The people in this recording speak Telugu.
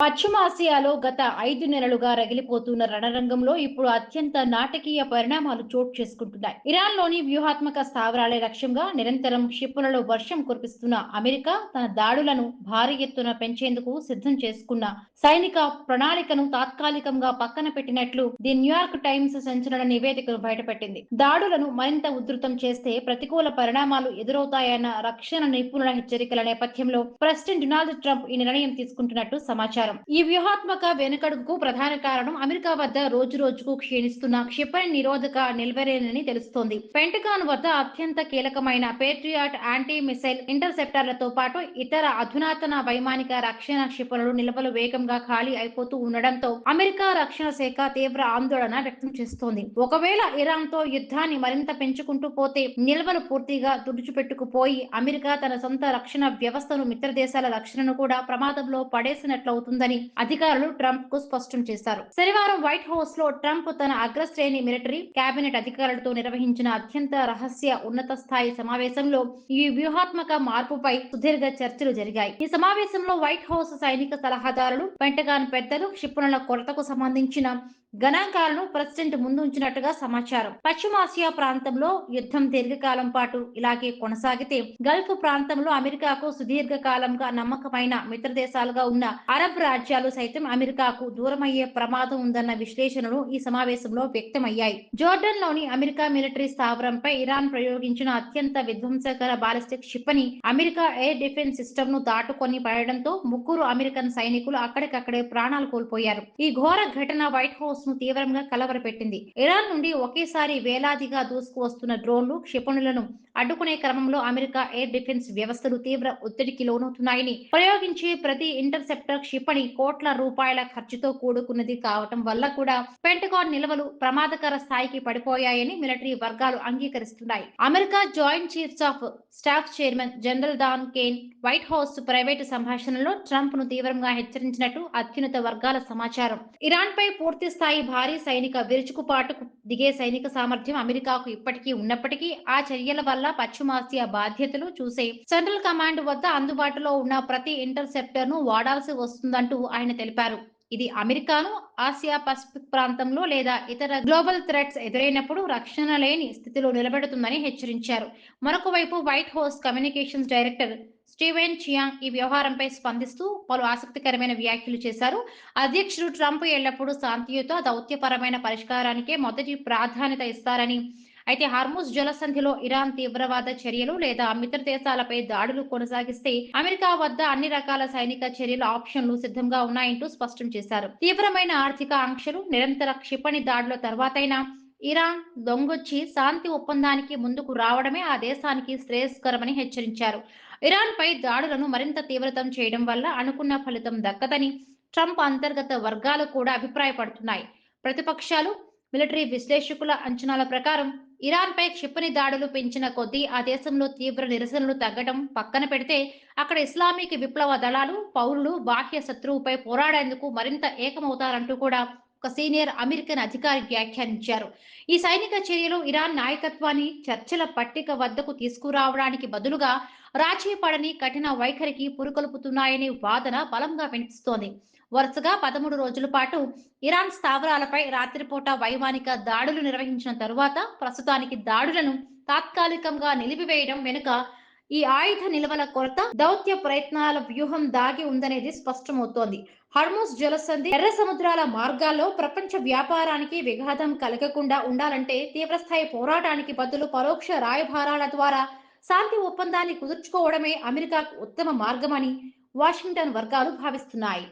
పశ్చిమాసియాలో గత 5 నెలలుగా రగిలిపోతున్న రణరంగంలో ఇప్పుడు అత్యంత నాటకీయ పరిణామాలు చోటు చేసుకుంటున్నాయి. ఇరాన్‌లోని వ్యూహాత్మక స్థావరాలే లక్ష్యంగా నిరంతరం క్షిపణుల వర్షం కురిపిస్తున్న అమెరికా తన దాడులను భారీ ఎత్తున పెంచేందుకు సిద్ధం చేసుకున్న సైనిక ప్రణాళికను తాత్కాలికంగా పక్కన పెట్టినట్లు ది న్యూయార్క్ టైమ్స్ సంచలన నివేదికను బయటపెట్టింది. దాడులను మరింత ఉధృతం చేస్తే ప్రతికూల పరిణామాలు ఎదురవుతాయన్న రక్షణ నిపుణుల హెచ్చరికల నేపథ్యంలో ప్రెసిడెంట్ డొనాల్డ్ ట్రంప్ ఈ నిర్ణయం తీసుకుంటున్నట్టు సమాచారం. ఈ వ్యూహాత్మక వెనుకడుగుకు ప్రధాన కారణం అమెరికా వద్ద రోజురోజుకు క్షీణిస్తున్న క్షిపణి నిరోధక నిల్వలేనని తెలుస్తోంది. పెంటగాన్ వద్ద అత్యంత కీలకమైన పేట్రియాట్ యాంటీ మిసైల్ ఇంటర్సెప్టర్లతో పాటు ఇతర అధునాతన వైమానిక రక్షణ క్షిపణులు నిల్వలు వేగంగా ఖాళీ అయిపోతూ ఉండడంతో అమెరికా రక్షణ శాఖ తీవ్ర ఆందోళన వ్యక్తం చేస్తోంది. ఒకవేళ ఇరాన్ తో యుద్ధాన్ని మరింత పెంచుకుంటూ పోతే నిల్వలు పూర్తిగా తుడిచిపెట్టుకుపోయి అమెరికా తన సొంత రక్షణ వ్యవస్థను మిత్ర దేశాల రక్షణను కూడా ప్రమాదంలో పడేసినట్లవుతుందని అధికారులు ట్రంప్ కు స్పష్టం చేశారు. శనివారం వైట్ హౌస్ లో ట్రంప్ తన అగ్రశ్రేణి మిలిటరీ కేబినెట్ అధికారులతో నిర్వహించిన అత్యంత రహస్య ఉన్నత స్థాయి సమావేశంలో ఈ వ్యూహాత్మక మార్పుపై సుదీర్ఘ చర్చలు జరిగాయి. ఈ సమావేశంలో వైట్ హౌస్ సైనిక సలహాదారులు, పెంటగాన్ పెద్దలు క్షిపణుల కొరతకు సంబంధించిన గణాంకాలను ప్రెసిడెంట్ ముందుంచినట్టుగా సమాచారం. పశ్చిమాసియా ప్రాంతంలో యుద్ధం దీర్ఘకాలం పాటు ఇలాగే కొనసాగితే గల్ఫ్ ప్రాంతంలో అమెరికాకు సుదీర్ఘకాలంగా నమ్మకమైన మిత్ర దేశాలుగా ఉన్న అరబ్ రాజ్యాలు సైతం అమెరికాకు దూరమయ్యే ప్రమాదం ఉందన్న విశ్లేషణలు ఈ సమావేశంలో వ్యక్తమయ్యాయి. జోర్డన్ లోని అమెరికా మిలిటరీ స్థావరంపై ఇరాన్ ప్రయోగించిన అత్యంత విధ్వంసకర బాలిస్టిక్ క్షిపణి అమెరికా ఎయిర్ డిఫెన్స్ సిస్టమ్ ను దాటుకొని పడడంతో 3 అమెరికన్ సైనికులు అక్కడికక్కడే ప్రాణాలు కోల్పోయారు. ఈ ఘోర ఘటన వైట్ హౌస్ ను తీవ్రంగా కలవరపెట్టింది. ఇరాన్ నుండి ఒకేసారి వేలాదిగా దూసుకు వస్తున్న డ్రోన్లు, క్షిపణులను అడ్డుకునే క్రమంలో అమెరికా ఎయిర్ డిఫెన్స్ వ్యవస్థలు తీవ్ర ఒత్తిడికి లోనవుతున్నాయని, ప్రయోగించే ప్రతి ఇంటర్సెప్టర్ క్షిపణి కోట్ల రూపాయల ఖర్చుతో కూడుకున్నది కావటం వల్ల కూడా పెంటగాన్ నిల్వలు ప్రమాదకర స్థాయికి పడిపోయాయని మిలిటరీ వర్గాలు అంగీకరిస్తున్నాయి. America joint chiefs of staff chairman general Dan Caine White House private సంభాషణలో ట్రంప్ ను తీవ్రంగా హెచ్చరించినట్టు అత్యున్నత వర్గాల సమాచారం. ఇరాన్ పై పూర్తి స్థాయి భారీ సైనిక విరుచుకుపాటుకు దిగే సైనిక సామర్థ్యం అమెరికాకు ఇప్పటికీ ఉన్నప్పటికీ ఆ చర్యల వల్ల పశ్చిమాసియా బాధ్యతలు చూసే సెంట్రల్ కమాండ్ వద్ద అందుబాటులో ఉన్న ప్రతి ఇంటర్సెప్టర్ ను వాడాల్సి వస్తుందంటూ ఆయన తెలిపారు. ఇది అమెరికాను ఆసియా పసిఫిక్ ప్రాంతంలో లేదా ఇతర గ్లోబల్ థ్రెట్స్ ఎదురైనప్పుడు రక్షణ లేని స్థితిలో నిలబెడుతుందని హెచ్చరించారు. మరొక వైపు white house communications director Steven Chiang ఈ వ్యవహారంపై స్పందిస్తూ పలు ఆసక్తికరమైన వ్యాఖ్యలు చేశారు. అధ్యక్షుడు ట్రంప్ ఎల్లప్పుడూ శాంతియుత, దౌత్యపరమైన పరిష్కారానికే మొదటి ప్రాధాన్యత ఇస్తారని, అయితే హార్ముజ్ జలసంధిలో ఇరాన్ తీవ్రవాద చర్యలు లేదా మిత్ర దేశాలపై దాడులు కొనసాగిస్తే అమెరికా వద్ద అన్ని రకాల సైనిక చర్యల ఆప్షన్లు సిద్ధంగా ఉన్నాయంటూ స్పష్టం చేశారు. తీవ్రమైన ఆర్థిక ఆంక్షలు, నిరంతర క్షిపణి దాడుల తర్వాతైనా ఇరాన్ లొంగొచ్చి శాంతి ఒప్పందానికి ముందుకు రావడమే ఆ దేశానికి శ్రేయస్కరమని హెచ్చరించారు. ఇరాన్ పై దాడులను మరింత తీవ్రతం చేయడం వల్ల అనుకున్న ఫలితం దక్కదని ట్రంప్ అంతర్గత వర్గాలు కూడా అభిప్రాయపడుతున్నాయి. ప్రతిపక్షాలు, మిలిటరీ విశ్లేషకుల అంచనాల ప్రకారం ఇరాన్ పై క్షిపణి దాడులు పెంచిన కొద్దీ ఆ దేశంలో తీవ్ర నిరసనలు తగ్గడం పక్కన పెడితే అక్కడ ఇస్లామిక్ విప్లవ దళాలు, పౌరులు బాహ్య శత్రువుపై పోరాడేందుకు మరింత ఏకమవుతారంటూ కూడా ఒక సీనియర్ అమెరికన్ అధికారి వ్యాఖ్యానించారు. ఈ సైనిక చర్యలు ఇరాన్ నాయకత్వాన్ని చర్చల పట్టిక వద్దకు తీసుకురావడానికి బదులుగా రాజీ పడని కఠిన వైఖరికి పురుకొల్పుతున్నాయనే వాదన బలంగా వినిపిస్తోంది. వరుసగా 13 రోజుల పాటు ఇరాన్ స్థావరాలపై రాత్రిపూట వైమానిక దాడులు నిర్వహించిన తరువాత ప్రస్తుతానికి దాడులను తాత్కాలికంగా నిలిపివేయడం వెనుక ఈ ఆయుధ నిల్వల కొరత, దౌత్య ప్రయత్నాల వ్యూహం దాగి ఉందనేది స్పష్టమవుతోంది. హార్ముజ్ జలసంధి, ఎర్ర సముద్రాల మార్గాల్లో ప్రపంచ వ్యాపారానికి విఘాతం కలగకుండా ఉండాలంటే తీవ్రస్థాయి పోరాటానికి బదులు పరోక్ష రాయబారాల ద్వారా శాంతి ఒప్పందాన్ని కుదుర్చుకోవడమే అమెరికాకు ఉత్తమ మార్గమని వాషింగ్టన్ వర్గాలు భావిస్తున్నాయి.